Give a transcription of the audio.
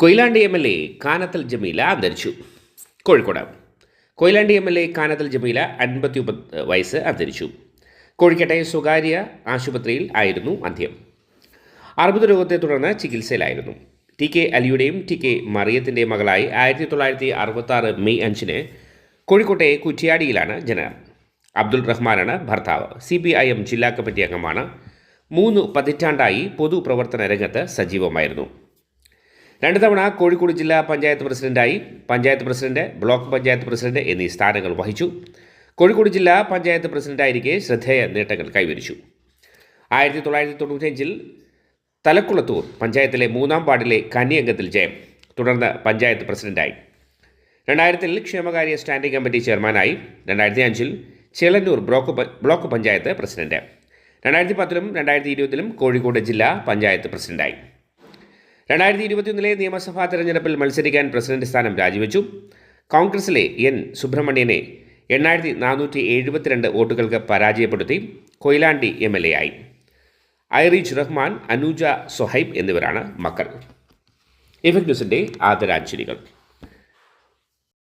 Koyilandy MLA Kanathil Jameela അന്തരിച്ചു. Kozhikode Koyilandy MLA Kanathil Jameela 59 വയസ്സ് അന്തരിച്ചു. കോഴിക്കോട്ടെ സ്വകാര്യ ആശുപത്രിയിൽ ആയിരുന്നു അന്ത്യം. അർബുദ രോഗത്തെ തുടർന്ന് ചികിത്സയിലായിരുന്നു. TK അലിയുടെയും TK മറിയത്തിൻ്റെയും മകളായി 1966 മെയ് 5 കോഴിക്കോട്ടെ കുറ്റ്യാടിയിലാണ് ജനനം. അബ്ദുൾ റഹ്മാനാണ് ഭർത്താവ്. CPIM ജില്ലാ കമ്മിറ്റി അംഗമാണ്. 3 പതിറ്റാണ്ടായി പൊതുപ്രവർത്തന രംഗത്ത് സജീവമായിരുന്നു. 2 തവണ കോഴിക്കോട് ജില്ലാ പഞ്ചായത്ത് പ്രസിഡന്റായി, panchayat president, block panchayat president എന്നീ സ്ഥാനങ്ങൾ വഹിച്ചു. കോഴിക്കോട് ജില്ലാ പഞ്ചായത്ത് പ്രസിഡന്റായിരിക്കെ ശ്രദ്ധേയ നേട്ടങ്ങൾ കൈവരിച്ചു. 1995 തലക്കുളത്തൂർ പഞ്ചായത്തിലെ 3-ാം വാർഡിലെ കന്നിയംഗത്തിൽ ജയം. തുടർന്ന് പഞ്ചായത്ത് പ്രസിഡന്റായി. 2000 ക്ഷേമകാര്യ സ്റ്റാൻഡിംഗ് കമ്മിറ്റി ചെയർമാനായി. 2005 ചേളന്നൂർ ബ്ലോക്ക് പഞ്ചായത്ത് പ്രസിഡന്റ്. 2010 2020 കോഴിക്കോട് ജില്ലാ പഞ്ചായത്ത് പ്രസിഡന്റായി. 2021 നിയമസഭാ തെരഞ്ഞെടുപ്പിൽ മത്സരിക്കാൻ പ്രസിഡന്റ് സ്ഥാനം രാജിവെച്ചു. കോൺഗ്രസിലെ N സുബ്രഹ്മണ്യനെ 8472 വോട്ടുകൾക്ക് പരാജയപ്പെടുത്തി കൊയിലാണ്ടി MLA ആയി. ഐറിജ് റഹ്മാൻ, അനൂജ സൊഹൈബ് എന്നിവരാണ് മക്കൾ. ഇഫക്ട് ന്യൂസിൻ്റെ ആദരാഞ്ജലികൾ.